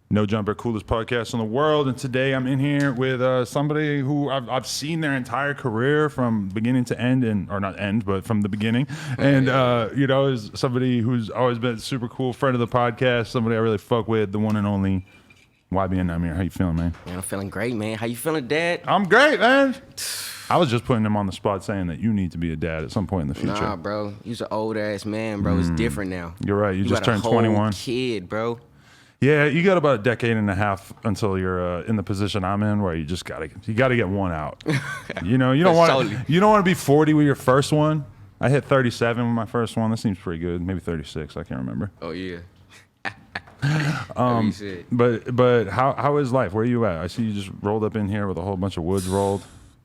No Jumper, coolest podcast in the world. And today I'm in here with somebody who I've seen their entire career from beginning to end, or not end, but from the beginning. And, is somebody who's always been a super cool friend of the podcast, somebody I really fuck with, the one and only YBN Nahmir. How you feeling, man? Man, I'm feeling great, man. How you feeling, Dad? I'm great, man. I was just putting him on the spot saying that you need to be a dad at some point in the future. Nah, bro. You's an old-ass man, bro. It's different now. You're right. You just got turned a whole 21. Kid, bro. Yeah, you got about a decade and a half until you're in the position I'm in, where you just gotta get one out. You don't want to be 40 with your first one. I hit 37 with my first one. That seems pretty good. Maybe 36. I can't remember. Oh yeah. But how is life? Where are you at? I see you just rolled up in here with a whole bunch of woods rolled.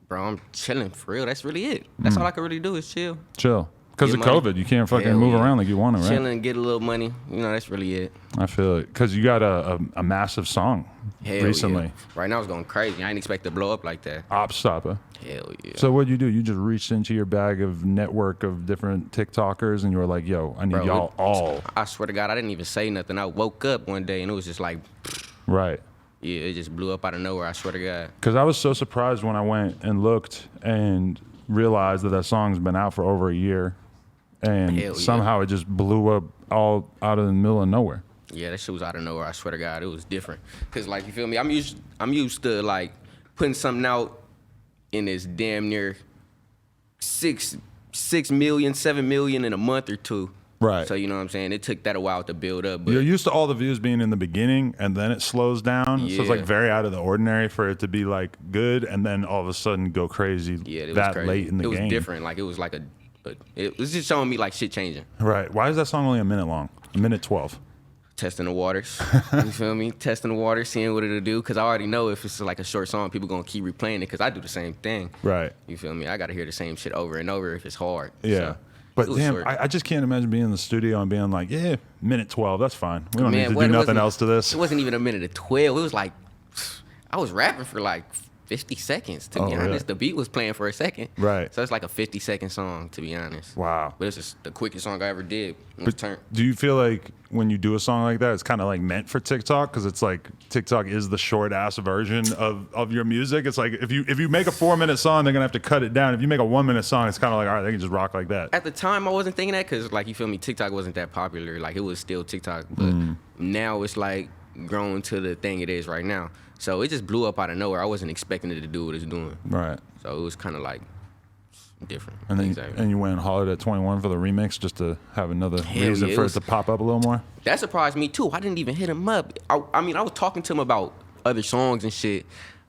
Bro, I'm chilling for real. That's really it. That's all I can really do is chill. Chill. Because of COVID, you can't fucking move around like you want to, right? Chilling, get a little money. That's really it. I feel it. Because you got a massive song recently. Yeah. Right now it's going crazy. I didn't expect to blow up like that. Opstopper. Hell yeah. So what'd you do? You just reached into your bag of network of different TikTokers and you were like, yo, I need y'all all. I swear to God, I didn't even say nothing. I woke up one day and it was just like... Right. Yeah, it just blew up out of nowhere, I swear to God. Because I was so surprised when I went and looked and realized that song's been out for over a year. And somehow it just blew up all out of the middle of nowhere. Yeah, that shit was out of nowhere. I swear to God, it was different. Cause like, you feel me? I'm used to like putting something out in this damn near 6 million, 7 million in a month or two. Right. So you know what I'm saying? It took that a while to build up. But you're used to all the views being in the beginning and then it slows down. Yeah. So it's like very out of the ordinary for it to be like good and then all of a sudden go crazy crazy. Late in the game. It was different. Like it was like it was just showing me like shit changing. Right. Why is that song only a minute long? A minute 12. Testing the waters. You feel me? Testing the waters, seeing what it'll do. Because I already know if it's like a short song, people going to keep replaying it because I do the same thing. Right. You feel me? I got to hear the same shit over and over if it's hard. Yeah. So, but damn, I just can't imagine being in the studio and being like, yeah, minute 12, that's fine. We don't need to do nothing else to this. It wasn't even a minute of 12. It was like, I was rapping for like 50 seconds, to be honest. Really? The beat was playing for a second. Right. So it's like a 50-second song, to be honest. Wow. But it's just the quickest song I ever did. Do you feel like when you do a song like that, it's kind of like meant for TikTok? Because it's like TikTok is the short-ass version of your music. It's like if you make a 4-minute song, they're going to have to cut it down. If you make a 1-minute song, it's kind of like, all right, they can just rock like that. At the time, I wasn't thinking that because, like, you feel me, TikTok wasn't that popular. Like, it was still TikTok. But now it's, like, grown to the thing it is right now. So it just blew up out of nowhere. I wasn't expecting it to do what it's doing. Right. So it was kind of like different. And then you went and hollered at 21 for the remix just to have another reason for it to pop up a little more? That surprised me too. I didn't even hit him up. I mean, I was talking to him about other songs and shit.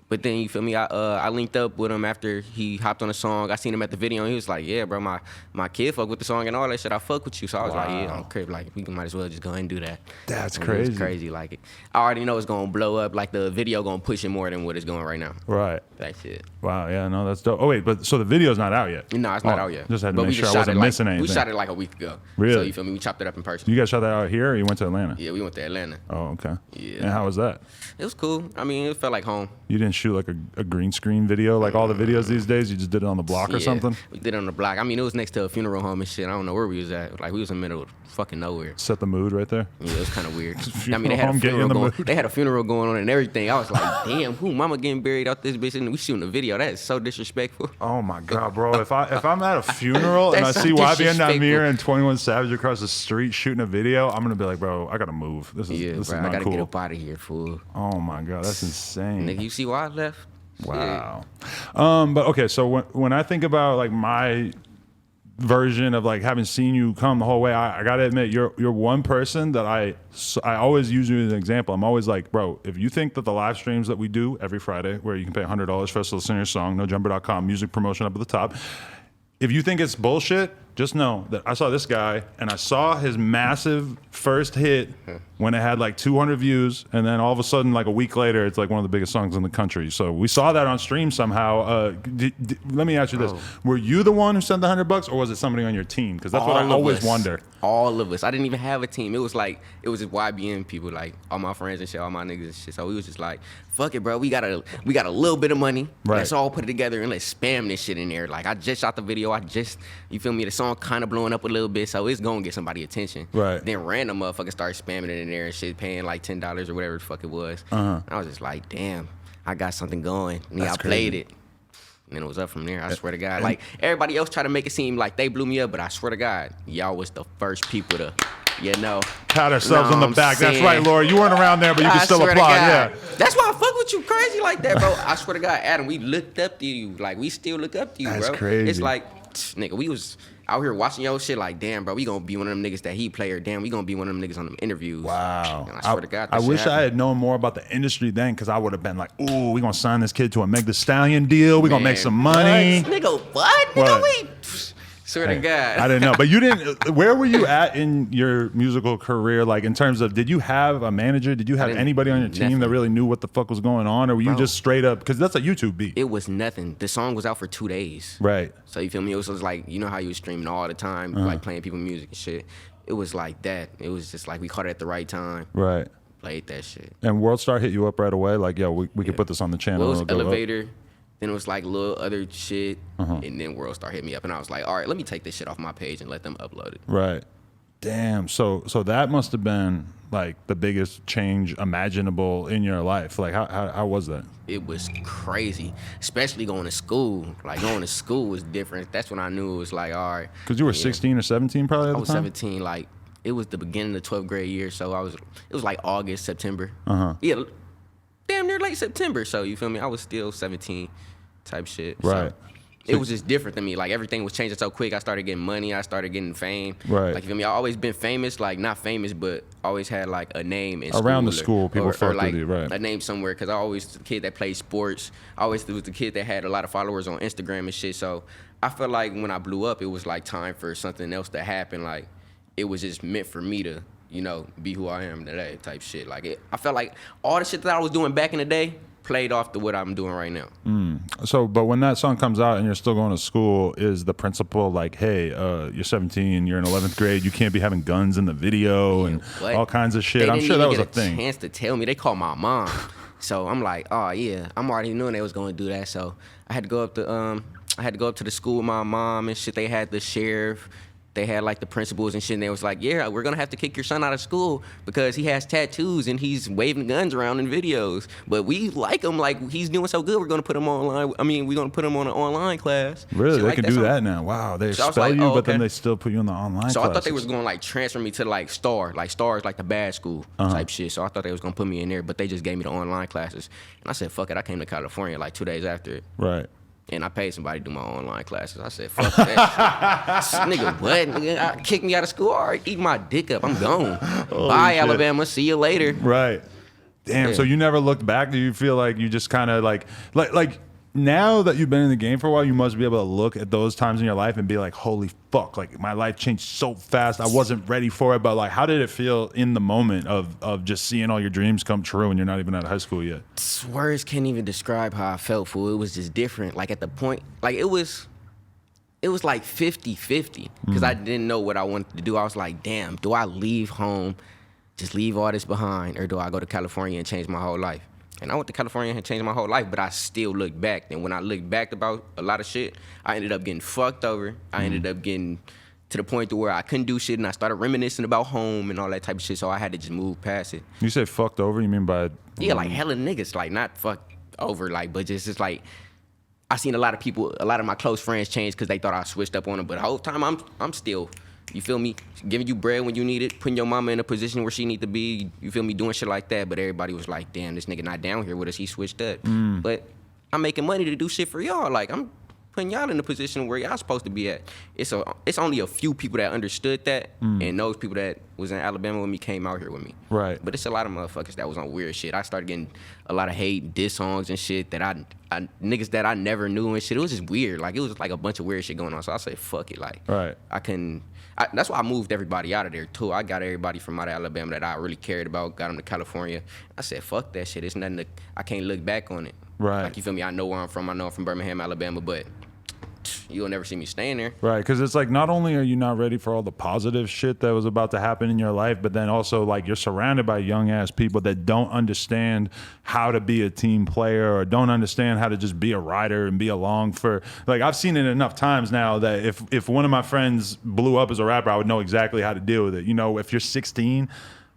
But then, you feel me, I linked up with him after he hopped on the song. I seen him at the video, and he was like, yeah, bro, my kid fuck with the song and all that shit. I fuck with you. So I was like, yeah, I don't care. Like, we might as well just go ahead and do that. That's crazy. It's crazy. Like, I already know it's going to blow up. Like, the video going to push it more than what it's going right now. Right. That shit. Wow, yeah, no, that's dope. Oh, wait, but so the video's not out yet? No, it's not out yet. Just had to make sure I wasn't missing anything. We shot it like a week ago. Really? So, you feel me, we chopped it up in person. You guys shot that out here or you went to Atlanta? Yeah, we went to Atlanta. Oh, okay. Yeah. And how was that? It was cool. I mean, it felt like home. You didn't shoot like a green screen video like all the videos these days? You just did it on the block or something? We did it on the block. I mean, it was next to a funeral home and shit. I don't know where we was at. Like, we was in the middle of fucking nowhere. Set the mood right there? Yeah, it was kind of weird. I mean, they had a funeral going on and everything. I was like, damn, who mama getting buried out this bitch and we shooting a video? That is so disrespectful. Oh my God, bro. If I'm at a funeral and I see YBN Nahmir and 21 Savage across the street shooting a video, I'm gonna be like, bro, I gotta move. This is not I gotta cool. get up out of here, fool. Oh my God, that's insane. Nigga, you see why I left? Wow. But okay, so when I think about like my version of like having seen you come the whole way, I gotta admit you're one person that I always use you as an example. I'm always like, bro, if you think that the live streams that we do every Friday, where you can pay $100 for us to listen to your song, nojumper.com, music promotion up at the top, if you think it's bullshit, just know that I saw this guy and I saw his massive first hit when it had like 200 views, and then all of a sudden, like a week later, it's like one of the biggest songs in the country. So we saw that on stream somehow. Let me ask you this: were you the one who sent the $100, or was it somebody on your team? Because that's what I always wonder. All of us. I didn't even have a team. It was just YBN people, like all my friends and shit, all my niggas and shit. So we was just like, fuck it, bro. We got a little bit of money. Right. Let's all put it together and let's spam this shit in there. Like, I just shot the video. You feel me? The song kind of blowing up a little bit, so it's gonna get somebody attention. Right. Then random motherfuckers start spamming it in there and shit, paying like $10 or whatever the fuck it was. I was just like, damn, I got something going. And yeah, I played it. And then it was up from there. I swear to God. Like, everybody else try to make it seem like they blew me up, but I swear to God, y'all was the first people to, pat ourselves on the back. That's right, Laura. You weren't around there, but you can still applaud. Yeah. That's why I fuck with you crazy like that, bro. I swear to God, Adam, we looked up to you. Like, we still look up to you, That's bro. crazy. It's like, nigga, we was out here watching your shit like, damn, bro, we gonna be one of them niggas that he play, or damn, we gonna be one of them niggas on them interviews. Wow. And I swear to God, I wish I had known more about the industry then, because I would have been like, ooh, we gonna sign this kid to a Meg Thee Stallion deal. We gonna make some money. What? Nigga, what? Nigga, we... Swear to God. I didn't know. But you didn't, where were you at in your musical career? Like, in terms of, did you have a manager? Did you have anybody on your team that really knew what the fuck was going on? Or were you just straight up, because that's a YouTube beat. It was nothing. The song was out for 2 days. Right. So you feel me? It was like, you know how you was streaming all the time, like playing people music and shit. It was like that. It was just like we caught it at the right time. Right. Played that shit. And WorldStar hit you up right away? Like, yo, we could put this on the channel. Well, it was Elevator. Then it was like little other shit, and then WorldStar hit me up, and I was like, all right, let me take this shit off my page and let them upload it. Right. Damn. So that must have been like the biggest change imaginable in your life. Like, how was that? It was crazy, especially going to school. Like, going to school was different. That's when I knew it was like, all right. Because you were 16 or 17 probably at the time? I was 17. Like, it was the beginning of the 12th grade year, so it was like August, September. Yeah, damn near late September. So you feel me? I was still 17. Type shit. Right. So it was just different than me. Like, everything was changing so quick. I started getting money. I started getting fame. Right. Like, you feel me? I always been famous. Like, not famous, but always had like a name in around school, the school. People fucked like with you, right? A name somewhere. Because I always was the kid that played sports. I always was the kid that had a lot of followers on Instagram and shit. So I felt like when I blew up, it was like time for something else to happen. Like, it was just meant for me to, be who I am today. Type shit. Like, I felt like all the shit that I was doing back in the day played off to what I'm doing right now. So, but when that song comes out and you're still going to school, is the principal like, hey, you're 17, you're in 11th grade, you can't be having guns in the video and all kinds of shit? I'm sure that was a thing. Chance to tell me. They called my mom. So I'm like, oh yeah, I'm already knowing they was going to do that. So I had to go up to the school with my mom and shit. They had the sheriff. They had like the principals and shit, and they was like, yeah, we're gonna have to kick your son out of school because he has tattoos and he's waving guns around in videos. But we like him, like he's doing so good, we're gonna put him online. I mean, we're gonna put him on an online class. Really? They like could do that now. Wow. They expel you, but then they still put you in the online So classes. I thought they was gonna like transfer me to like Star. Like Star is like the bad school type shit. So I thought they was gonna put me in there, but they just gave me the online classes. And I said, fuck it, I came to California like 2 days after it. Right. And I paid somebody to do my online classes. I said, fuck that shit. Nigga, what? Nigga, kick me out of school? All right, eat my dick up. I'm gone. Bye, shit. Alabama. See you later. Right. Damn, yeah. So you never looked back? Do you feel like you just kind of like now that you've been in the game for a while, you must be able to look at those times in your life and be like, holy fuck, like my life changed so fast. I wasn't ready for it. But like, how did it feel in the moment of just seeing all your dreams come true and you're not even out of high school yet? Words can't even describe how I felt, fool. It was just different. Like at the point, like it was like 50-50 because I didn't know what I wanted to do. I was like, damn, do I leave home, just leave all this behind, or do I go to California and change my whole life? And I went to California and changed my whole life, but I still look back. And when I look back about a lot of shit, I ended up getting fucked over. I ended up getting to the point to where I couldn't do shit, and I started reminiscing about home and all that type of shit, so I had to just move past it. You say fucked over, you mean by... Yeah, like hella niggas, like not fucked over, like, but just like, I seen a lot of people, a lot of my close friends change because they thought I switched up on them, but the whole time I'm still... You feel me? Giving you bread when you need it, putting your mama in a position where she need to be. You feel me? Doing shit like that. But everybody was like, damn, this nigga not down here with us. He switched up. But I'm making money to do shit for y'all. Like, I'm putting y'all in the position where y'all supposed to be at. It's only a few people that understood that. And those people that was in Alabama with me came out here with me. Right. But it's a lot of motherfuckers that was on weird shit. I started getting a lot of hate, diss songs and shit that I niggas that I never knew and shit. It was just weird. Like, it was like a bunch of weird shit going on. So I said, fuck it. Like, right. That's why I moved everybody out of there, too. I got everybody from out of Alabama that I really cared about, got them to California. I said, fuck that shit. It's nothing I can't look back on it. Right. Like, you feel me? I know where I'm from. I know I'm from Birmingham, Alabama, but you'll never see me staying there. Right, because it's like not only are you not ready for all the positive shit that was about to happen in your life, but then also like you're surrounded by young ass people that don't understand how to be a team player or don't understand how to just be a rider and be along for. Like I've seen it enough times now that if one of my friends blew up as a rapper, I would know exactly how to deal with it. You know, if you're 16.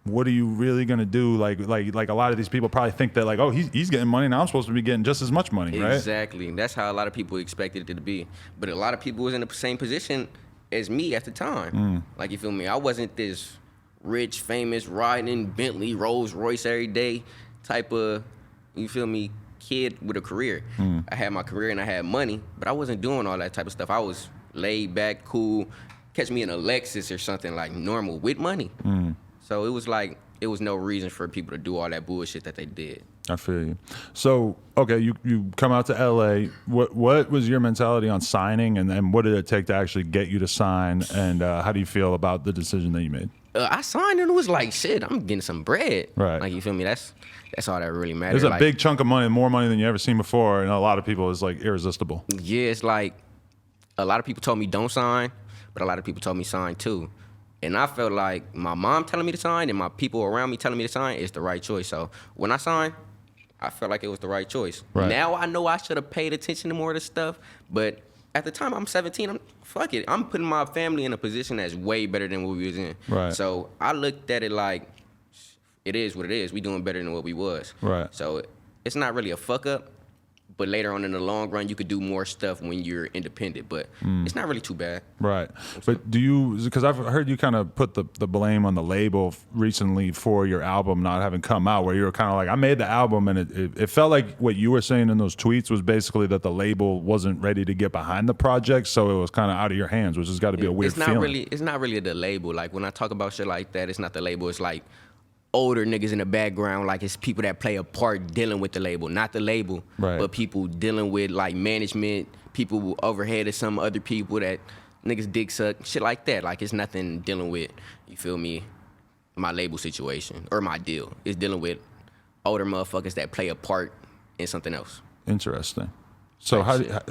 What are you really gonna do? Like a lot of these people probably think that like, oh, he's getting money now, I'm supposed to be getting just as much money, right? Exactly. That's how a lot of people expected it to be. But a lot of people was in the same position as me at the time. Like, you feel me? I wasn't this rich, famous, riding Bentley, Rolls Royce every day type of, you feel me, kid with a career. I had my career and I had money, but I wasn't doing all that type of stuff. I was laid back, cool. Catch me in a Lexus or something like normal with money. So it was like, it was no reason for people to do all that bullshit that they did. I feel you. So, okay, you come out to LA. What was your mentality on signing, and then what did it take to actually get you to sign, and how do you feel about the decision that you made? I signed and it was like, shit, I'm getting some bread. Right. Like, you feel me? That's all that really matters. There's a like, big chunk of money, more money than you ever seen before, and a lot of people is like irresistible. Yeah, it's like a lot of people told me don't sign, but a lot of people told me sign too. And I felt like my mom telling me to sign and my people around me telling me to sign is the right choice. So when I signed, I felt like it was the right choice. Right. Now I know I should have paid attention to more of the stuff, but at the time I'm 17, fuck it. I'm putting my family in a position that's way better than what we was in. Right. So I looked at it like, it is what it is. We doing better than what we was. Right. So it's not really a fuck up. But later on in the long run, you could do more stuff when you're independent. But it's not really too bad. Right. But do you, because I've heard you kind of put the blame on the label recently for your album not having come out, where you were kind of like, I made the album, and it felt like what you were saying in those tweets was basically that the label wasn't ready to get behind the project, so it was kind of out of your hands, which has got to be a weird feeling. It's not really the label. Like, when I talk about shit like that, it's not the label. It's like older niggas in the background, like it's people that play a part dealing with the label, not the label, right, but people dealing with like management, people overhead of some other people that niggas dick suck, shit like that. Like, it's nothing dealing with, you feel me, my label situation or my deal. It's dealing with older motherfuckers that play a part in something else. Interesting. So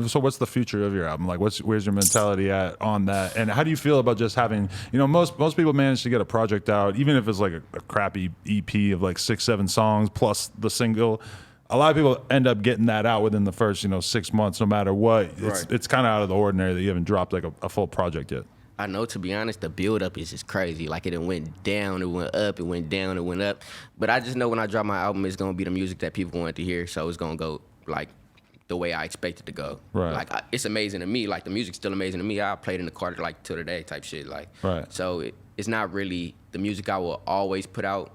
so what's the future of your album? Like, where's your mentality at on that? And how do you feel about just having, you know, most people manage to get a project out, even if it's like a crappy EP of like 6-7 songs plus the single. A lot of people end up getting that out within the first, 6 months, no matter what. It's kind of out of the ordinary that you haven't dropped like a full project yet. I know, to be honest, the build up is just crazy. Like, it went down, it went up, it went down, it went up. But I just know when I drop my album, it's gonna be the music that people want to hear. So it's gonna go like the way I expect it to go. Right. Like, it's amazing to me. Like, the music's still amazing to me. I played in the car like till today type shit. Like, right. So it's not really the music I will always put out.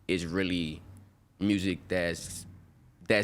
Is really music that's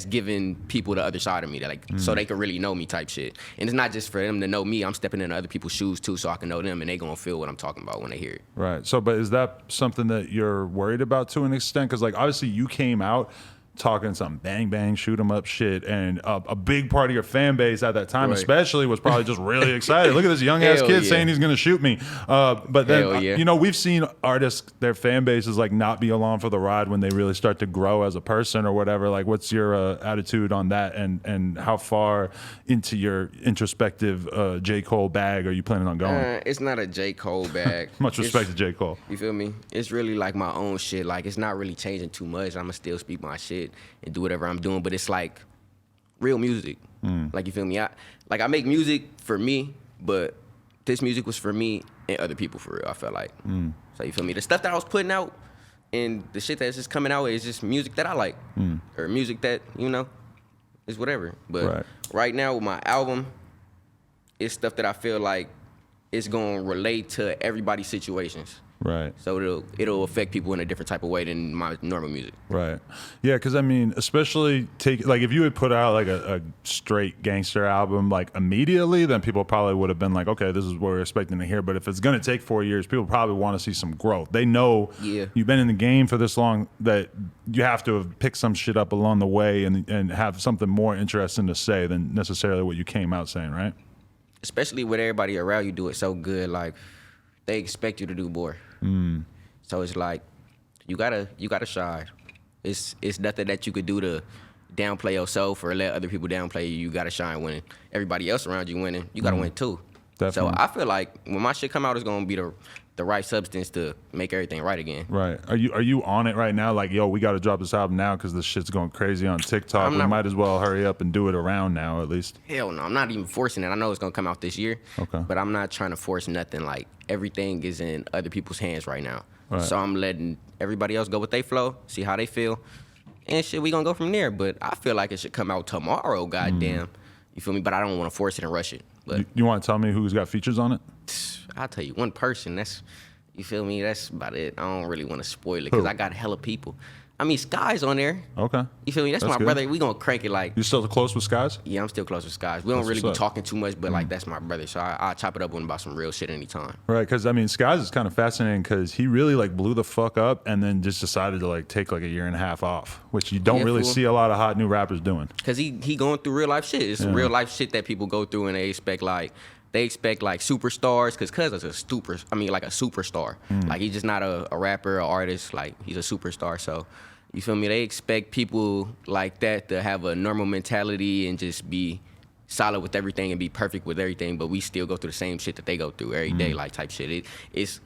giving people the other side of me, so they can really know me type shit. And it's not just for them to know me. I'm stepping into other people's shoes too, so I can know them, and they gonna feel what I'm talking about when they hear it. Right. So, but is that something that you're worried about to an extent? Because like obviously you came out talking some bang bang shoot 'em up shit, and a big part of your fan base at that time, right, especially, was probably just really excited. Look at this young ass kid saying he's gonna shoot me. But then we've seen artists, their fan bases like not be along for the ride when they really start to grow as a person or whatever. Like, what's your attitude on that, and how far into your introspective J. Cole bag are you planning on going? It's not a J. Cole bag. Much respect to J. Cole. You feel me? It's really like my own shit. Like, it's not really changing too much. I'ma still speak my shit and do whatever I'm doing, but it's like real music. Like, you feel me? I make music for me, but this music was for me and other people for real, I felt like. So, you feel me? The stuff that I was putting out and the shit that's just coming out is just music that I like, or music that, is whatever. But right now with my album, it's stuff that I feel like it's gonna relate to everybody's situations. Right. So it'll affect people in a different type of way than my normal music. Right. Yeah, because I mean, especially if you had put out like a straight gangster album like immediately, then people probably would have been like, okay, this is what we're expecting to hear. But if it's gonna take 4 years, people probably want to see some growth. They know you've been in the game for this long that you have to have picked some shit up along the way and have something more interesting to say than necessarily what you came out saying, right? Especially with everybody around you do it so good, like they expect you to do more. So it's like you gotta shine. It's nothing that you could do to downplay yourself or let other people downplay you. You gotta shine when everybody else around you winning. You gotta win too. Definitely. So I feel like when my shit come out, it's gonna be the right substance to make everything right again. Right. Are you on it right now? Like, yo, we got to drop this album now because this shit's going crazy on TikTok. We might as well hurry up and do it around now at least. Hell no, I'm not even forcing it. I know it's gonna come out this year. Okay. But I'm not trying to force nothing. Like everything is in other people's hands right now. Right. So I'm letting everybody else go with their flow, see how they feel, and shit. We gonna go from there. But I feel like it should come out tomorrow. Goddamn, you feel me? But I don't want to force it and rush it. But you want to tell me who's got features on it? I'll tell you one person. You feel me? That's about it. I don't really want to spoil it because I got hella people. I mean, Sky's on there. Okay. You feel me? That's my good. brother. We gonna crank it like. You still close with Skies? Yeah, I'm still close with Skies. We don't That's really be what's up. talking too much, but like that's my brother. So I'll chop it up with him about some real shit anytime. Right, because I mean, Skies is kind of fascinating because he really like blew the fuck up and then just decided to like take like a year and a half off, which you don't really fool. see a lot of hot new rappers doing. Cause he going through real life shit. It's real life shit that people go through and they expect like superstars. Cause is a superstar. Like he's just not a rapper or artist. Like he's a superstar. So you feel me? They expect people like that to have a normal mentality and just be solid with everything and be perfect with everything. But we still go through the same shit that they go through every day, like type shit. It's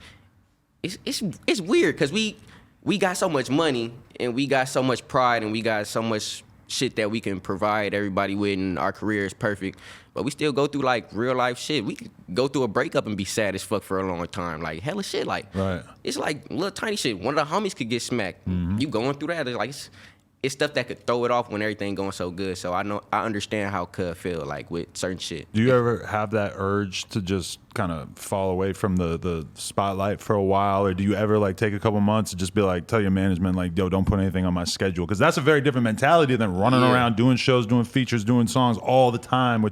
weird because we got so much money and we got so much pride and we got so much shit that we can provide everybody with and our career is perfect, but we still go through like real life shit. We could go through a breakup and be sad as fuck for a long time, like hella shit. Like Right. It's like little tiny shit. One of the homies could get smacked. You going through that? It's like it's stuff that could throw it off when everything going so good. So I understand how Cud feel like with certain shit. Do you ever have that urge to just kind of fall away from the spotlight for a while, or do you ever like take a couple months and just be like, tell your management like, yo, don't put anything on my schedule? Because that's a very different mentality than running around doing shows, doing features, doing songs all the time,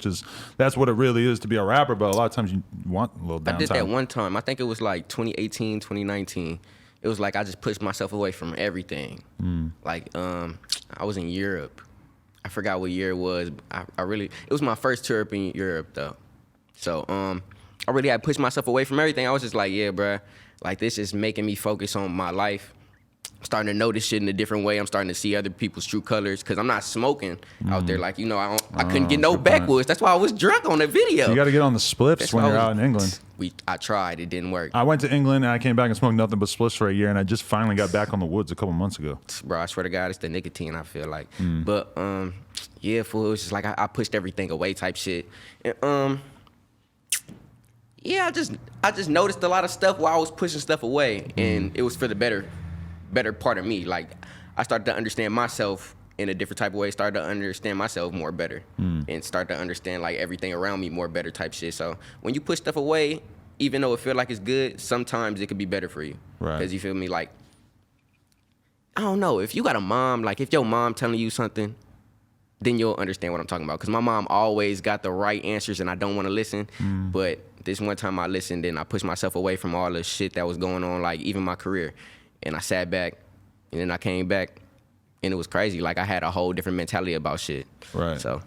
that's what it really is to be a rapper. But a lot of times you want a little downtime. I did that one time. I think it was like 2018, 2019. It was like I just pushed myself away from everything. Like I was in Europe. I forgot what year it was. It was my first tour up in Europe though. So I really had pushed myself away from everything. I was just like, yeah, bruh, like this is making me focus on my life. I'm starting to notice shit in a different way. I'm starting to see other people's true colors because I'm not smoking out there. Like, I couldn't get no backwoods. That's why I was drunk on the video. You got to get on the spliffs when you're out in England. I tried. It didn't work. I went to England and I came back and smoked nothing but spliffs for a year, and I just finally got back on the woods a couple months ago. Bro, I swear to God, it's the nicotine, I feel like. But, yeah, fool, it was just like I pushed everything away type shit. And, yeah, I just noticed a lot of stuff while I was pushing stuff away, and it was for the better part of me. Like, I started to understand myself in a different type of way, started to understand myself more better, and start to understand, like, everything around me more better type shit. So when you push stuff away, even though it feel like it's good, sometimes it could be better for you. Right. Because you feel me, like, I don't know, if you got a mom, like, if your mom telling you something, then you'll understand what I'm talking about. Because my mom always got the right answers, and I don't want to listen. But this one time I listened, and I pushed myself away from all the shit that was going on, like, even my career. And I sat back, and then I came back, and it was crazy. Like, I had a whole different mentality about shit. Right. So,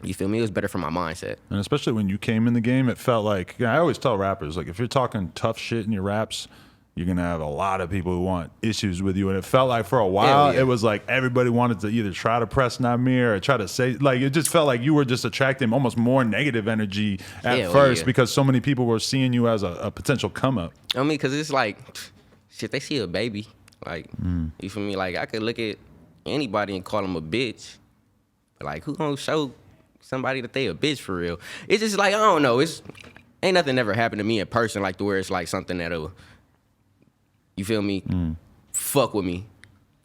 you feel me? It was better for my mindset. And especially when you came in the game, it felt like, I always tell rappers, like, if you're talking tough shit in your raps, you're going to have a lot of people who want issues with you. And it felt like for a while, it was like everybody wanted to either try to press Nahmir or try to say, like, it just felt like you were just attracting almost more negative energy at first because so many people were seeing you as a potential come up. I mean, because it's like, shit, they see a baby. Like, you feel me? Like, I could look at anybody and call them a bitch. But, like, who gonna show somebody that they a bitch for real? It's just like, I don't know. Ain't nothing ever happened to me in person like to where it's like something that'll, you feel me, fuck with me.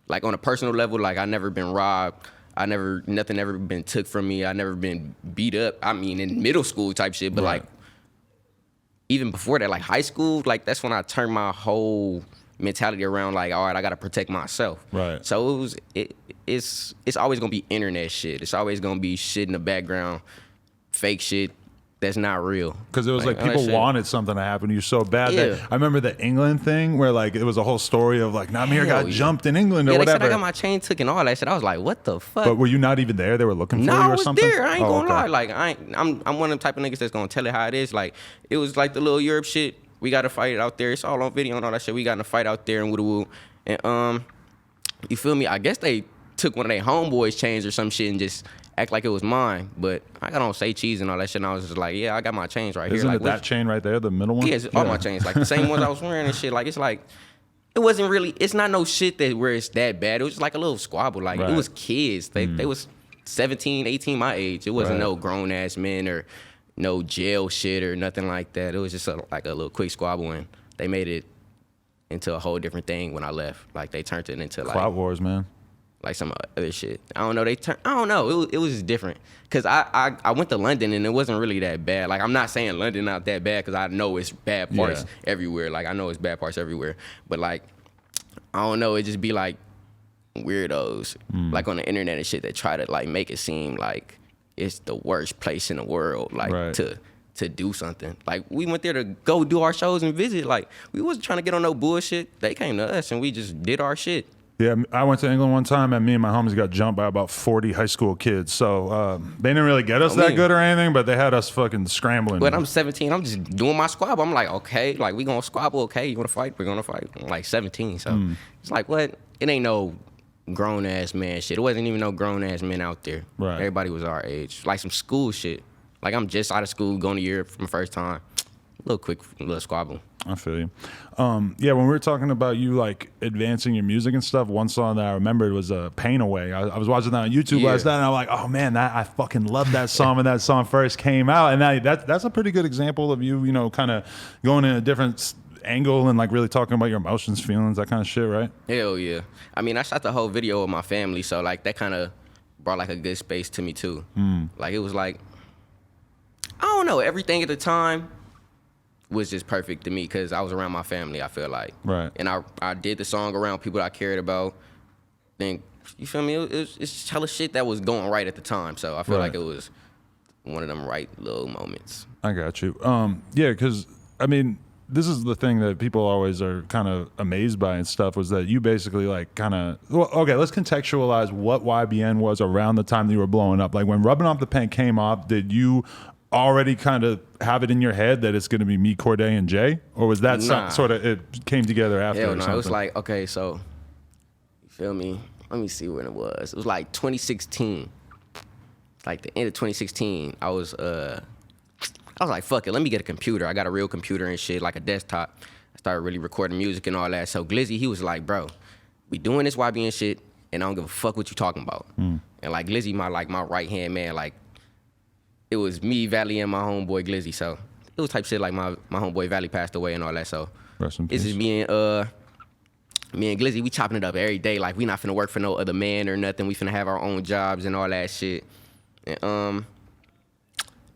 Like, on a personal level, like, I never been robbed. Nothing ever been took from me. I never been beat up. I mean, in middle school type shit. But, like, even before that, like, high school, like, that's when I turned my whole mentality around, like, all right, I gotta protect myself. Right. So it's always gonna be internet shit. It's always gonna be shit in the background, fake shit that's not real. Because it was like people wanted something to happen to you so bad that I remember the England thing where like it was a whole story of like Nahmir got jumped in England or they whatever. said I got my chain took and all that shit. I was like, what the fuck? But were you not even there? They were looking for you or something? No, I was there. I ain't gonna lie. Like, I'm one of them type of niggas that's gonna tell it how it is. Like, it was like the little Europe shit. We got to fight out there. It's all on video and all that shit. We got in a fight out there in Woodoo. And, you feel me? I guess they took one of their homeboys' chains or some shit and just act like it was mine. But I got on say cheese and all that shit, and I was just like, yeah, I got my chains right here. Isn't Like, it that chain right there, the middle one? Yeah, it's all my chains, like the same ones I was wearing and shit. Like, it's like, it wasn't really, it's not no shit that where it's that bad. It was just like a little squabble. Like, it was kids. They was 17, 18, my age. It wasn't no grown ass men or no jail shit or nothing like that. It was just like a little quick squabble, and they made it into a whole different thing when I left. Like, they turned it into like Clout wars, man. Like some other shit. I don't know. I don't know. It was just different. Cause I went to London and it wasn't really that bad. Like, I'm not saying London not that bad, cause I know it's bad parts everywhere. Like, I know it's bad parts everywhere. But like, I don't know. It just be like weirdos, like on the internet and shit, that try to like make it seem like it's the worst place in the world, like to do something. Like, we went there to go do our shows and visit. Like, we wasn't trying to get on no bullshit. They came to us and we just did our shit. Yeah, I went to England one time and me and my homies got jumped by about 40 high school kids. So they didn't really get us that good or anything, but they had us fucking scrambling. But I'm 17. I'm just doing my squabble. I'm like, okay, like, we gonna squabble. Okay, you wanna fight? We're gonna fight. I'm like 17. So it's like, what? It ain't no grown ass man shit. It wasn't even no grown ass men out there. Right. Everybody was our age. Like some school shit. Like, I'm just out of school, going to Europe for my first time. Little squabble. I feel you. Yeah, when we were talking about you like advancing your music and stuff, one song that I remembered was Pain Away. I was watching that on YouTube last night, and I'm like, oh man, I fucking love that song when that song first came out. And that's a pretty good example of you know, kind of going in a different angle and like really talking about your emotions, feelings, that kind of shit, right? Hell yeah. I mean, I shot the whole video with my family, so like that kind of brought like a good space to me too. Like, it was like, I don't know, everything at the time was just perfect to me because I was around my family, I feel like. Right. And I did the song around people I cared about. Then, you feel me? It's just hella shit that was going right at the time. So I feel like it was one of them right little moments. I got you. Yeah, because, I mean, this is the thing that people always are kind of amazed by and stuff, was that you basically like kind of, well, okay, let's contextualize what YBN was around the time that you were blowing up. Like, when Rubbing Off the Paint came off, did you already kind of have it in your head that it's going to be me, Corday, and Jay? Or was that sort of, it came together after? Hell no, it was like, okay, so, you feel me? Let me see when it was. It was like 2016. Like the end of 2016, I was like, fuck it, let me get a computer. I got a real computer and shit, like a desktop. I started really recording music and all that. So Glizzy, he was like, bro, we doing this YBN shit, and I don't give a fuck what you talking about. And like, Glizzy, my right-hand man, like, it was me, Valley, and my homeboy Glizzy. So it was type shit like my homeboy Valley passed away and all that. So this is me and Glizzy. We chopping it up every day. Like, we not finna work for no other man or nothing. We finna have our own jobs and all that shit. And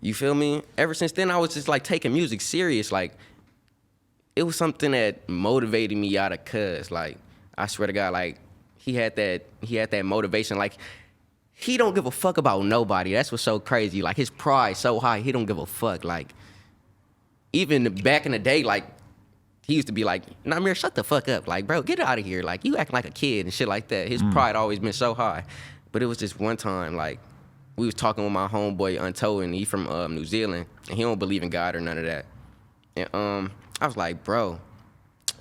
you feel me? Ever since then, I was just like taking music serious. Like, it was something that motivated me out of cuz. Like, I swear to God, like, he had that motivation. Like, he don't give a fuck about nobody. That's what's so crazy. Like, his pride so high, he don't give a fuck. Like, even back in the day, like, he used to be like, Nahmir, shut the fuck up. Like, bro, get out of here. Like, you acting like a kid and shit like that. His pride always been so high. But it was just one time, like, we was talking with my homeboy Untold, and he from New Zealand, and he don't believe in God or none of that. And I was like, bro,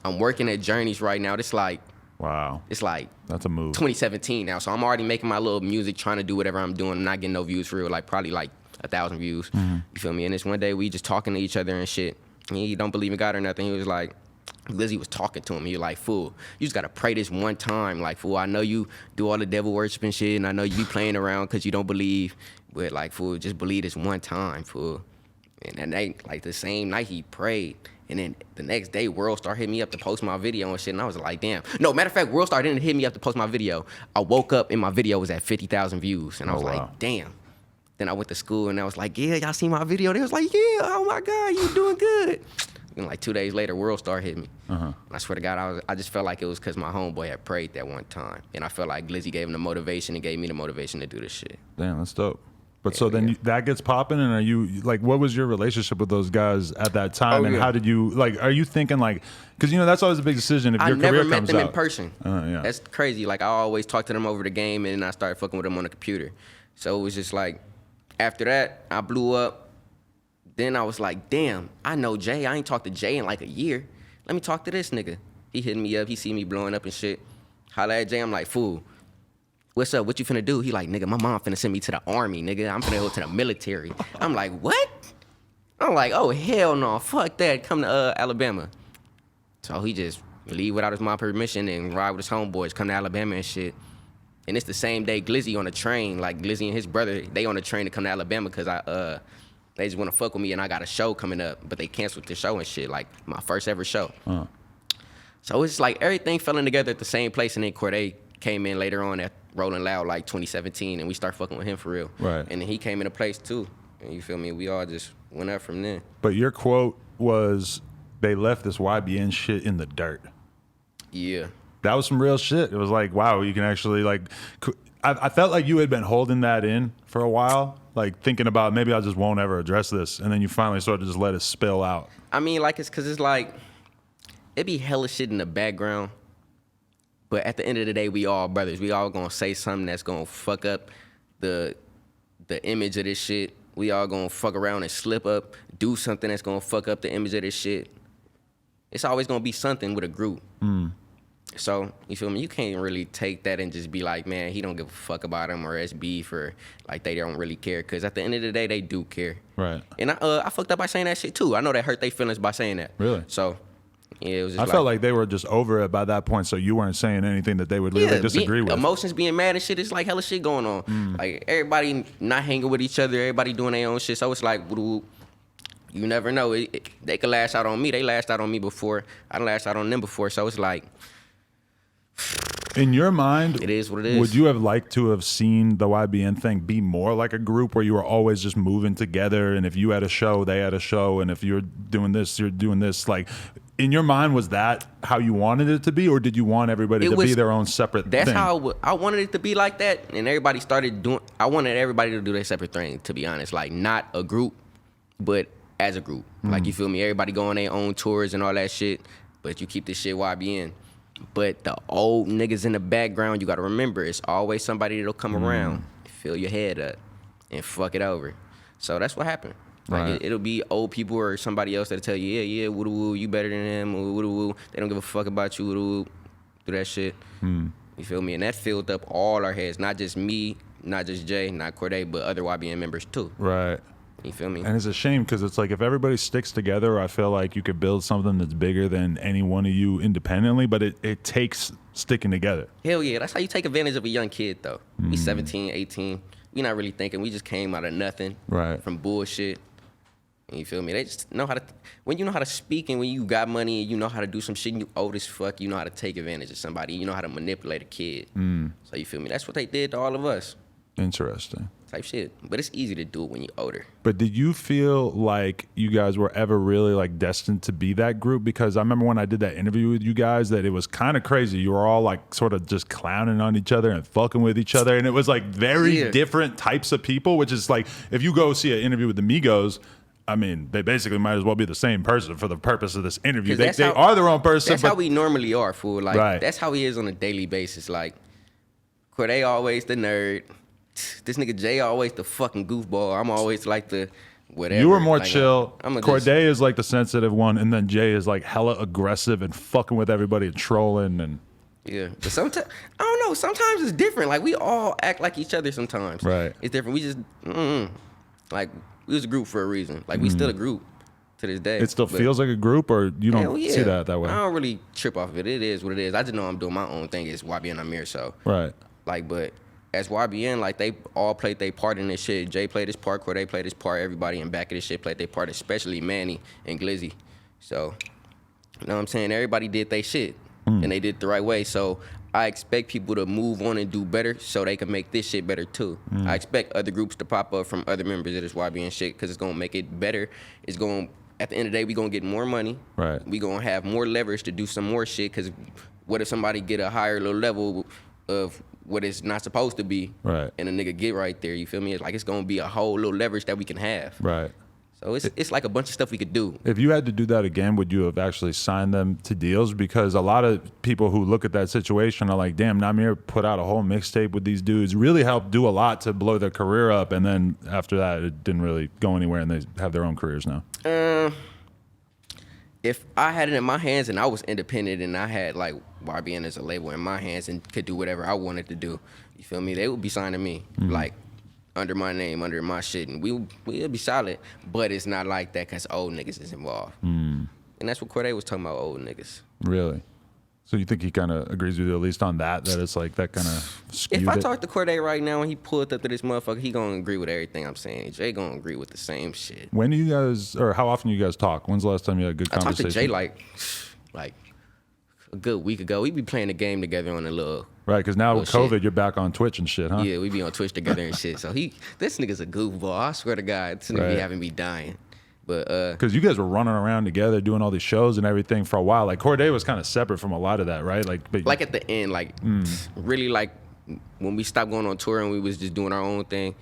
I'm working at Journeys right now. It's like, wow. It's like, that's a move. 2017 now, so I'm already making my little music, trying to do whatever I'm doing. I'm not getting no views for real, like probably like 1,000 views. You feel me? And this one day we just talking to each other and shit. And he don't believe in God or nothing. He was like, Lizzie was talking to him. He was like, fool, you just gotta pray this one time. Like, fool, I know you do all the devil worship and shit, and I know you be playing around because you don't believe. But like, fool, just believe this one time, fool. And that night, like the same night he prayed. And then the next day, Worldstar hit me up to post my video and shit, and I was like, damn. No, matter of fact, Worldstar didn't hit me up to post my video. I woke up and my video was at 50,000 views, and I was like, damn. Then I went to school, and I was like, yeah, y'all see my video? They was like, yeah, oh my God, you doing good. And like 2 days later, Worldstar hit me. And I swear to God, I just felt like it was because my homeboy had prayed that one time. And I felt like Glizzy gave him the motivation and gave me the motivation to do this shit. Damn, that's dope. But so then that gets popping, and are you like, what was your relationship with those guys at that time, and how did you like? Are you thinking like, because you know that's always a big decision if your career comes out. I never met them in person. That's crazy. Like, I always talk to them over the game, and then I started fucking with them on the computer. So it was just like, after that, I blew up. Then I was like, damn, I know Jay. I ain't talked to Jay in like a year. Let me talk to this nigga. He hit me up. He see me blowing up and shit. Holla at Jay. I'm like, fool, what's up? What you finna do? He like, nigga, my mom finna send me to the army, nigga. I'm finna go to the military. I'm like, what? I'm like, oh, hell no. Fuck that. Come to Alabama. So he just leave without his mom permission and ride with his homeboys, come to Alabama and shit. And it's the same day Glizzy on the train, like Glizzy and his brother, they on the train to come to Alabama because they just want to fuck with me and I got a show coming up, but they canceled the show and shit, like my first ever show. So it's like everything fell in together at the same place, and then Corday came in later on at Rolling Loud like 2017, and we started fucking with him for real. Right. And then he came into place too. And you feel me? We all just went up from there. But your quote was, they left this YBN shit in the dirt. Yeah. That was some real shit. It was like, wow, you can actually like, I felt like you had been holding that in for a while, like thinking about maybe I just won't ever address this. And then you finally sort of just let it spill out. I mean, like, it's because it's like, it be hella shit in the background. But at the end of the day, we all brothers. We all gonna say something that's gonna fuck up the image of this shit. We all gonna fuck around and slip up, do something that's gonna fuck up the image of this shit. It's always gonna be something with a group. So, you feel me? You can't really take that and just be like, man, he don't give a fuck about him, or it's beef, or like they don't really care. Because at the end of the day, they do care. Right. And I fucked up by saying that shit too. I know that hurt their feelings by saying that. Really? So, yeah, it was just I felt like they were just over it by that point, so you weren't saying anything that they would really disagree with. Emotions being mad and shit, it's like hella shit going on. Like, everybody not hanging with each other, everybody doing their own shit. So it's like, you never know. They could lash out on me. They lashed out on me before. I done lashed out on them before. So it's like, in your mind, it is what it is. Would you have liked to have seen the YBN thing be more like a group where you were always just moving together, and if you had a show, they had a show, and if you're doing this, you're doing this? Like, in your mind, was that how you wanted it to be, or did you want everybody to be their own separate thing? That's how I wanted it to be, like that, and everybody started doing. I wanted everybody to do their separate thing, to be honest. Like, not a group, but as a group. Like, you feel me? Everybody go on their own tours and all that shit, but you keep this shit YBN. But the old niggas in the background, you gotta remember, it's always somebody that'll come around, fill your head up, and fuck it over. So that's what happened. Like, Right. it'll be old people or somebody else that'll tell you, yeah, woo woo, you better than him, woo woo. They don't give a fuck about you, woo woo. Do that shit. You feel me? And that filled up all our heads, not just me, not just Jay, not Corday, but other YBN members too. Right. You feel me? And it's a shame because it's like if everybody sticks together, I feel like you could build something that's bigger than any one of you independently, but it takes sticking together. Hell yeah, that's how you take advantage of a young kid though. We 17, 18. We not really thinking. We just came out of nothing. Right. From bullshit. And you feel me? They just know how to, when you know how to speak and when you got money and you know how to do some shit and you old as fuck, you know how to take advantage of somebody. You know how to manipulate a kid. So you feel me? That's what they did to all of us. Interesting. Type shit. But it's easy to do it when you're older. But did you feel like you guys were ever really like destined to be that group? Because I remember when I did that interview with you guys that it was kind of crazy. You were all like sort of just clowning on each other and fucking with each other. And it was like very different types of people, which is like if you go see an interview with the Migos, I mean, they basically might as well be the same person for the purpose of this interview. They are their own person. That's how we normally are, fool. Like, that's how he is on a daily basis. Like, Corday always the nerd. This nigga Jay always the fucking goofball. I'm always like the whatever. You were more like, chill. Corday is like the sensitive one, and then Jay is like hella aggressive and fucking with everybody and trolling and. Yeah, but sometimes I don't know. Sometimes it's different. Like we all act like each other. Sometimes, right? It's different. We just like we was a group for a reason. Like we still a group to this day. It still feels like a group, or you don't see that way. I don't really trip off of it. It is what it is. I just know I'm doing my own thing. It's YBN Nahmir, so right. Like, but as YBN, like they all played their part in this shit. Jay played his part, Corday played his part. Everybody in back of this shit played their part, especially Manny and Glizzy. So, you know what I'm saying? Everybody did their shit, and they did it the right way. So I expect people to move on and do better so they can make this shit better too. I expect other groups to pop up from other members of this YBN shit because it's gonna make it better. It's gonna, at the end of the day, we gonna get more money. Right. We gonna have more leverage to do some more shit because what if somebody get a higher little level of what it's not supposed to be, right? And a nigga get right there, you feel me? It's like it's gonna be a whole little leverage that we can have, right? So it's like a bunch of stuff we could do. If you had to do that again, would you have actually signed them to deals? Because a lot of people who look at that situation are like, damn, Nahmir put out a whole mixtape with these dudes, really helped do a lot to blow their career up, and then after that, it didn't really go anywhere, and they have their own careers now. If I had it in my hands and I was independent and I had like YBN as a label in my hands and could do whatever I wanted to do, You feel me? They would be signing me like under my name, under my shit, and we'll be solid. But it's not like that because old niggas is involved. And that's what Corday was talking about, old niggas. Really? So you think he kind of agrees with you at least on that it's like that kind of skewed If I it? talk to Corday right now and he pulled up to this motherfucker, he gonna agree with everything I'm saying. Jay gonna agree with the same shit. When do you guys, or how often do you guys talk? When's the last time you had a good I talked conversation? to Jay like a good week ago. We be playing a game together on a little. Right, because now with little COVID, shit. you're back on Twitch and shit, huh? Yeah, we be on Twitch together and shit. So this nigga's a goofball. I swear to God, this nigga Right. be having me dying. But Because you guys were running around together, doing all these shows and everything for a while. Like Corday was kind of separate from a lot of that, right? like at the end, like really like when we stopped going on tour and we was just doing our own thing,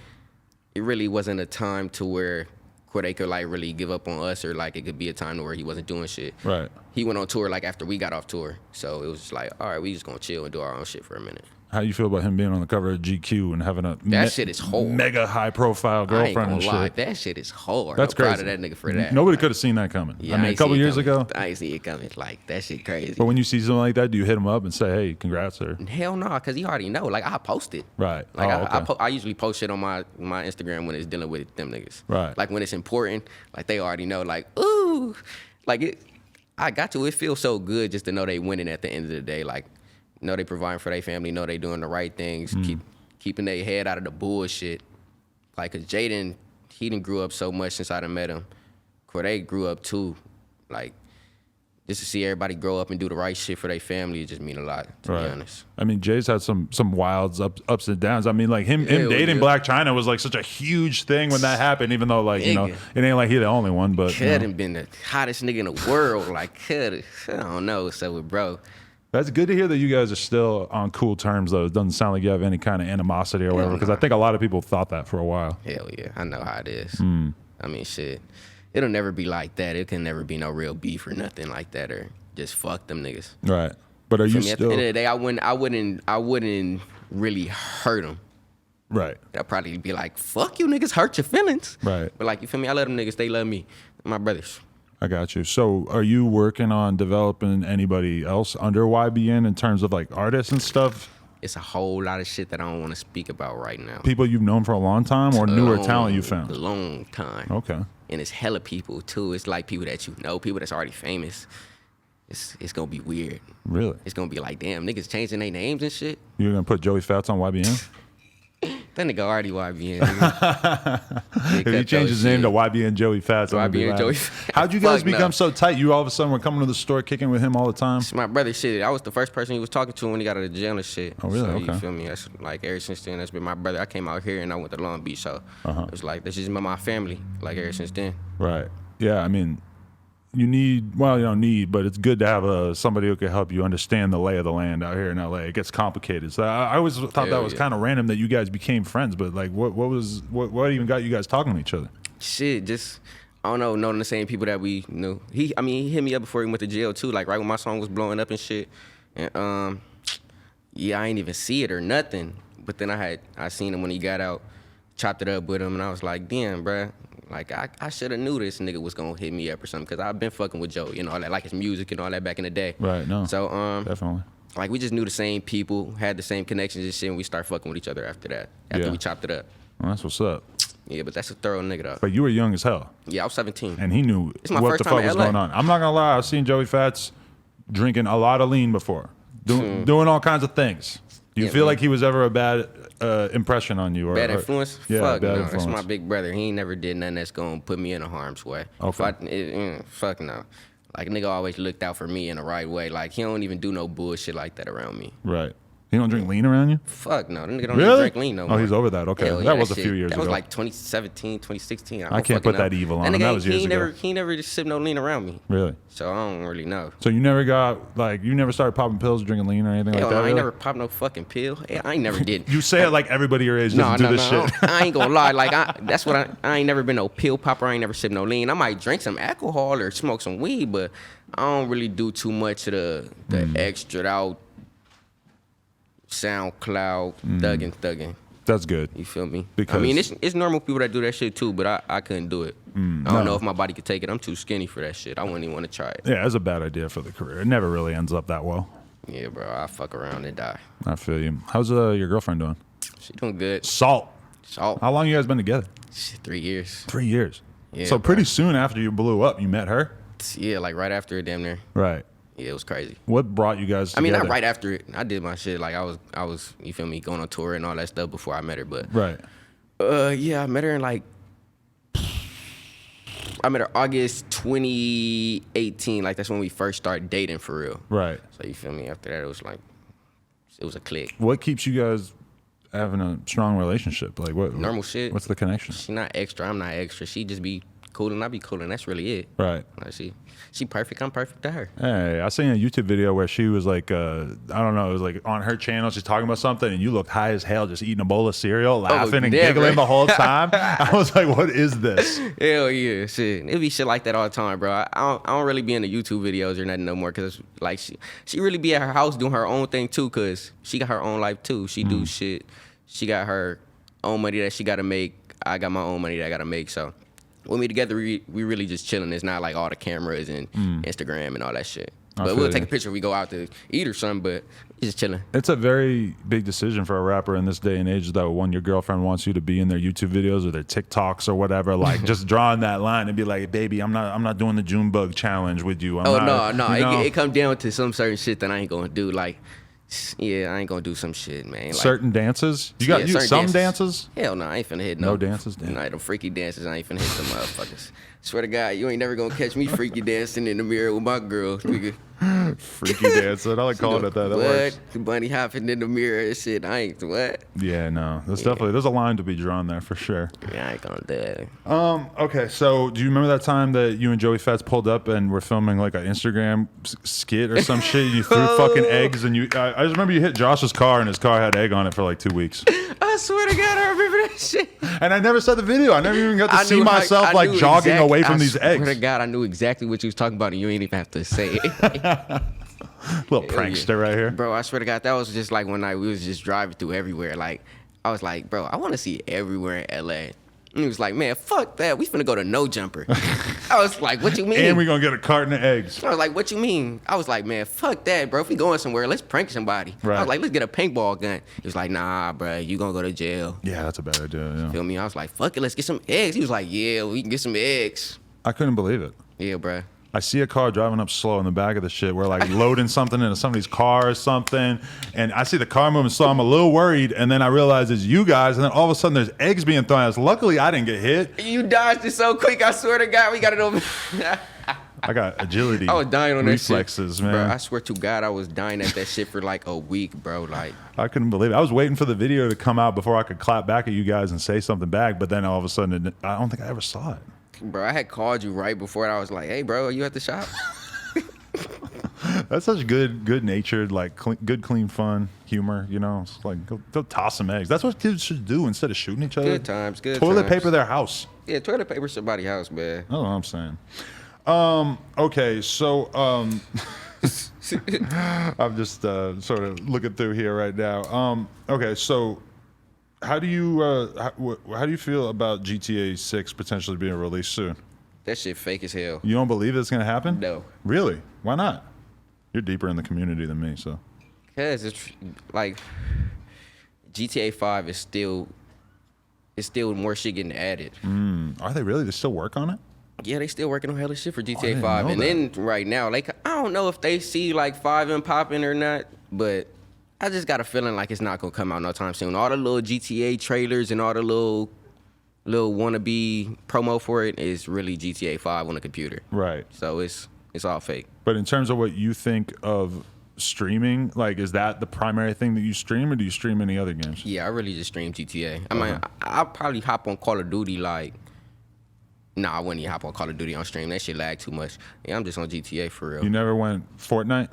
it really wasn't a time to where Corday could like really give up on us, or like it could be a time where he wasn't doing shit. Right. He went on tour like after we got off tour, so it was just like, all right, we just gonna chill and do our own shit for a minute. How you feel about him being on the cover of GQ and having a Shit is hard. mega high profile girlfriend I and ain't gonna lie, shit? that shit is hard. That's I'm proud crazy. of that nigga for that. Nobody could have seen that coming. Yeah, I mean, a ain't couple see it years coming. ago. I ain't see it coming. Like that shit crazy. But when you see something like that, do you hit him up and say, "Hey, congrats," or Hell no, cause he already know. Like I post it. right? Like okay. I usually post shit on my Instagram when it's dealing with them niggas. Right. Like when it's important, like they already know. Like ooh, like it. I got to. It feels so good just to know they winning at the end of the day. Like, know they providing for their family. Know they doing the right things. Keeping their head out of the bullshit. Like, cause Jaden, he done grew up so much since I done met him. Corday grew up too. Like, just to see everybody grow up and do the right shit for their family, it just mean a lot, to be honest. I mean, Jay's had some wilds ups and downs. I mean, like him dating Black China was like such a huge thing when that happened. Even though, like, you know, it ain't like he the only one, but Could have been the hottest nigga in the world. Like, I don't know. So with bro. That's good to hear that you guys are still on cool terms, though. It doesn't sound like you have any kind of animosity or whatever, because I think a lot of people thought that for a while. Hell yeah, I know how it is. I mean, shit, it'll never be like that. It can never be no real beef or nothing like that, or just fuck them niggas. Right. But are you At the still? end of the day, I wouldn't really hurt them. Right. I'd probably be like, fuck you niggas, hurt your feelings. Right. But like, you feel me? I love them niggas. They love me. My brothers. I got you. So are you working on developing anybody else under YBN in terms of like artists and stuff? It's a whole lot of shit that I don't want to speak about right now. People you've known for a long time or newer talent you A found? long time. Okay. And it's hella people too. It's like people that you know, people that's already famous. It's gonna be weird. Really? It's gonna be like, damn, niggas changing their names and shit. You're going to put Joey Fats on YBN? That nigga already YBN. Nigga. If he changed his name to YBN Joey Fats, I'm gonna be YBN laughing. Joey Fats. How'd you guys Fuck no. become so tight? You all of a sudden were coming to the store kicking with him all the time? It's my brother shit. I was the first person he was talking to when he got out of jail and shit. Oh, really? So, Okay. You feel me? That's like ever since then, that's been my brother. I came out here and I went to Long Beach, so it was like, this is my family, like ever since then. Right. Yeah, I mean, you don't need, but it's good to have somebody who can help you understand the lay of the land out here in LA. It gets complicated. So I always thought that was kind of random that you guys became friends, but like what even got you guys talking to each other? Shit, just I don't know, knowing the same people that we knew. He hit me up before he went to jail too, like right when my song was blowing up and shit. And yeah, I ain't even see it or nothing. But then I seen him when he got out, chopped it up with him, and I was like, damn, bruh. Like, I should have knew this nigga was gonna hit me up or something, because I've been fucking with Joe, you know, all that, like his music and all that back in the day. Right, no. So, definitely. like, we just knew the same people, had the same connections and shit, and we started fucking with each other after that, after we chopped it up. Well, that's what's up. Yeah, but that's a thorough nigga, though. But you were young as hell. Yeah, I was 17. And he knew my what first the time fuck in was LA. going on. I'm not gonna lie, I've seen Joey Fats drinking a lot of lean before, doing all kinds of things. Do you feel like he was ever a bad impression on you? Bad influence? Yeah, Fuck bad no. influence. That's my big brother. He ain't never did nothing that's gonna put me in a harm's way. Okay. Fuck no. Like, nigga always looked out for me in the right way. Like, he don't even do no bullshit like that around me. Right. He don't drink lean around you? Fuck no. That nigga don't Really? even drink lean no more. Oh, he's over that. Okay. Hell yeah, that was a shit- few years ago. That was like 2017, 2016. I can't put that evil on him. That was years ago. He never just sipped no lean around me. Really? So I don't really know. So you never you never started popping pills, drinking lean or anything Hell like that? no, I ain't really? never popped no fucking pill. I ain't never did. You say it like everybody your age doesn't do this shit. I ain't gonna lie. Like, I ain't never been no pill popper. I ain't never sipped no lean. I might drink some alcohol or smoke some weed, but I don't really do too much of the extra out SoundCloud thugging. That's good. You feel me? Because I mean, it's normal people that do that shit too, but I couldn't do it. I don't know if my body could take it. I'm too skinny for that shit. I wouldn't even want to try it. Yeah, it's a bad idea for the career. It never really ends up that well. Yeah, bro. I fuck around and die. I feel you. How's your girlfriend doing? She doing good. Salt. Salt. How long you guys been together? Shit, 3 years. 3 years. Yeah, so pretty bro. soon after you blew up, you met her? Yeah, like right after it, damn near. Right. Yeah, it was crazy. What brought you guys I mean, together? not right after it. I did my shit. Like I was, you feel me, going on tour and all that stuff before I met her. But Right. yeah, I met her in like, I met her August 2018. Like that's when we first started dating for real. Right. So you feel me? After that, it was like, it was a click. What keeps you guys having a strong relationship? Like what? Normal shit. What's the connection? She not extra. I'm not extra. She just be cool and I be cool and that's really it. Right. Like she perfect. I'm perfect to her. Hey, I seen a YouTube video where she was like, I don't know, it was like on her channel, she's talking about something, and you looked high as hell just eating a bowl of cereal, laughing and damn, giggling bro. the whole time. I was like, what is this? Hell yeah, shit. It be shit like that all the time, bro. I don't really be in the YouTube videos or nothing no more, cause like she really be at her house doing her own thing too, cause she got her own life too. She do shit. She got her own money that she gotta make. I got my own money that I gotta make. So when we together, we really just chilling. It's not like all the cameras and Instagram and all that shit. But we'll take a picture if we go out to eat or something, but we just chilling. It's a very big decision for a rapper in this day and age, though, when your girlfriend wants you to be in their YouTube videos or their TikToks or whatever, like just drawing that line and be like, baby, I'm not doing the Junebug challenge with you. No. You know? It come down to some certain shit that I ain't gonna do. Like, yeah, I ain't gonna do some shit, man. Like, certain dances? You got certain some dances? Hell no, I ain't finna hit No dances? Damn. Nah, them freaky dances, I ain't finna hit them motherfuckers. Swear to God, you ain't never gonna catch me freaky dancing in the mirror with my girl. Nigga. Freaky dancing. I like calling it that. That works. Bunny hopping in the mirror and shit. I ain't what? Yeah, no. There's a line to be drawn there for sure. Yeah, I ain't gonna do it. Okay, so do you remember that time that you and Joey Fats pulled up and were filming like an Instagram skit or some shit? You threw fucking eggs and I just remember you hit Josh's car and his car had egg on it for like 2 weeks. I swear to God, I remember that shit. And I never saw the video. I never even got to see myself like jogging away from these eggs. I swear to God, I knew exactly what you was talking about and you ain't even have to say it. Little prankster right here. Bro, I swear to God, that was just like one night we was just driving through everywhere. Like, I was like, bro, I want to see everywhere in LA. And he was like, man, fuck that. We finna go to No Jumper. I was like, what you mean? And we gonna get a carton of eggs. I was like, what you mean? I was like, man, fuck that, bro. If we going somewhere, let's prank somebody. Right. I was like, let's get a paintball gun. He was like, nah, bro, you gonna go to jail. Yeah, that's a bad idea. Yeah. Feel me? I was like, fuck it, let's get some eggs. He was like, yeah, we can get some eggs. I couldn't believe it. Yeah, bro. I see a car driving up slow in the back of the shit. We're like loading something into somebody's car or something. And I see the car moving slow. I'm a little worried. And then I realize it's you guys. And then all of a sudden there's eggs being thrown at us. Luckily, I didn't get hit. You dodged it so quick. I swear to God, we got it over. I got agility. I was dying on reflexes, that shit. man. Bro, I swear to God, I was dying at that shit for like a week, bro. Like, I couldn't believe it. I was waiting for the video to come out before I could clap back at you guys and say something back. But then all of a sudden, I don't think I ever saw it. bro, I had called you right before I was like, hey, bro, are you at the shop? That's such good-natured, like good, clean fun humor. You know, it's like go toss some eggs. That's what kids should do instead of shooting each other. Good times, good Toilet times. paper their house. Yeah, toilet paper somebody's house, man. That's what I'm saying. Okay, so I'm just sort of looking through here right now. Okay, so how do you feel about GTA 6 potentially being released soon? That shit fake as hell. You don't believe it's gonna happen? No. Really? Why not? You're deeper in the community than me, so. Cause it's like GTA 5 is still more shit getting added. Are they really? They still work on it? Yeah, they still working on hella shit for I GTA didn't 5. know And that. then right now, like I don't know if they see like 5 and popping or not, but I just got a feeling like it's not gonna come out no time soon. All the little GTA trailers and all the little wannabe promo for it is really GTA 5 on the computer. Right. So it's all fake. But in terms of what you think of streaming, like, is that the primary thing that you stream, or do you stream any other games? Yeah, I really just stream GTA. I mean, I'll probably hop on Call of Duty like. Nah, I wouldn't even hop on Call of Duty on stream. That shit lag too much. Yeah, I'm just on GTA for real. You never went Fortnite?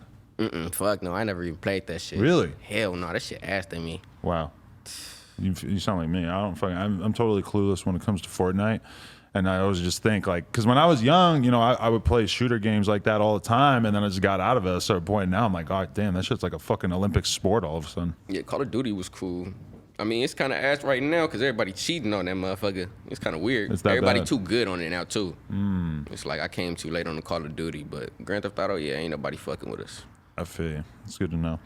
Fuck no, I never even played that shit. Really? Hell no, that shit ass to me. Wow. You sound like me. I don't fucking. I'm totally clueless when it comes to Fortnite, and I always just think like, because when I was young, you know, I would play shooter games like that all the time, and then I just got out of it at a certain point. Now I'm like, oh damn, that shit's like a fucking Olympic sport all of a sudden. Yeah, Call of Duty was cool. I mean, it's kind of ass right now because everybody cheating on that motherfucker. It's kind of weird. It's that Everybody bad. too good on it now too. It's like I came too late on the Call of Duty, but Grand Theft Auto, yeah, ain't nobody fucking with us. I feel you. It's good to know.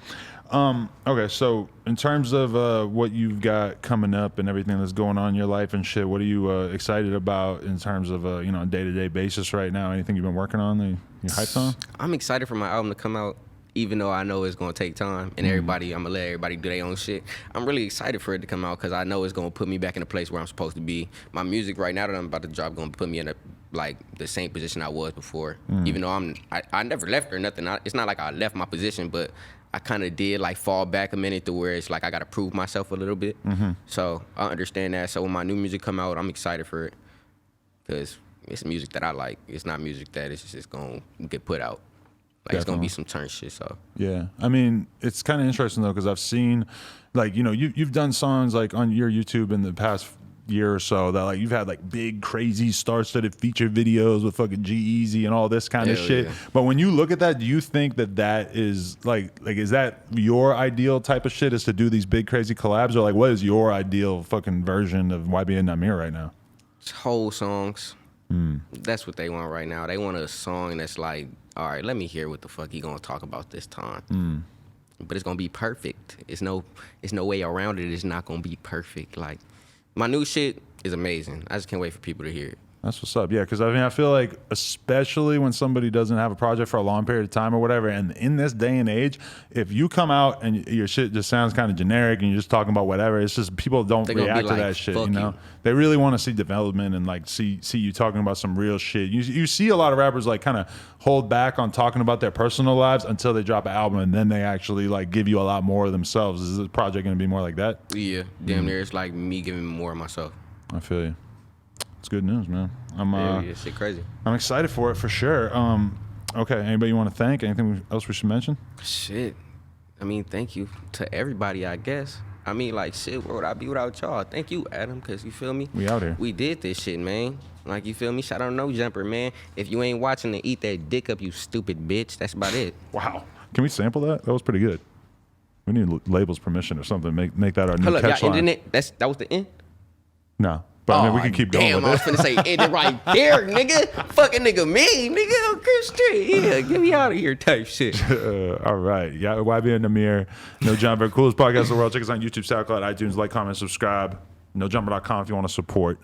Okay, so in terms of what you've got coming up and everything that's going on in your life and shit, what are you excited about in terms of you know, a day-to-day basis right now? Anything you've been working on that you hyped on? I'm excited for my album to come out, even though I know it's gonna take time and I'm gonna let everybody do their own shit. I'm really excited for it to come out because I know it's gonna put me back in the place where I'm supposed to be. My music right now that I'm about to drop gonna put me in the same position I was before. Even though I never left or nothing. It's not like I left my position, but I kind of did like fall back a minute to where it's like I gotta prove myself a little bit. So I understand that. So when my new music come out, I'm excited for it because it's music that I like. It's not music that is just gonna get put out. Like, it's gonna be some turn shit. So yeah, I mean, it's kind of interesting though because I've seen, like, you know, you've done songs like on your YouTube in the past year or so that like you've had like big crazy star-studded feature videos with fucking G-Eazy and all this kind of shit. Yeah. But when you look at that, do you think that is like is that your ideal type of shit, is to do these big crazy collabs, or like what is your ideal fucking version of YBN Nahmir right now? it's whole songs. That's what they want right now. They want a song that's like, all right, let me hear what the fuck he gonna talk about this time. But it's gonna be perfect. It's no way around it. It's not gonna be perfect. Like, my new shit is amazing. I just can't wait for people to hear it. That's what's up. Yeah, because I mean, I feel like especially when somebody doesn't have a project for a long period of time or whatever, and in this day and age, if you come out and your shit just sounds kind of generic and you're just talking about whatever, it's just people don't react to that shit. You know, they really want to see development and like see you talking about some real shit. You see a lot of rappers like kind of hold back on talking about their personal lives until they drop an album, and then they actually like give you a lot more of themselves. Is this project going to be more like that? Yeah, damn near. It's like me giving more of myself. I feel you. It's good news, man. Yeah, shit crazy. I'm excited for it for sure. Okay, anybody you want to thank? Anything else we should mention? Shit. I mean, thank you to everybody, I guess. I mean, like, shit, where would I be without y'all? Thank you, Adam, because you feel me? We out here. We did this shit, man. Like, you feel me? Shout out No Jumper, man. If you ain't watching to eat that dick up, you stupid bitch. That's about it. Wow. Can we sample that? That was pretty good. We need labels permission or something. Make that our new Hold up, y'all catchline. ending it? That was the end? No. But I mean, we can keep going Damn, I with was it. finna say end it right there, nigga. Fucking nigga me, nigga. On Chris Street. Yeah, get me out of here type shit. All right. Yeah, YBN Nahmir, No Jumper, coolest podcast in the world. Check us on YouTube, SoundCloud, iTunes. Like, comment, subscribe. NoJumper.com if you want to support.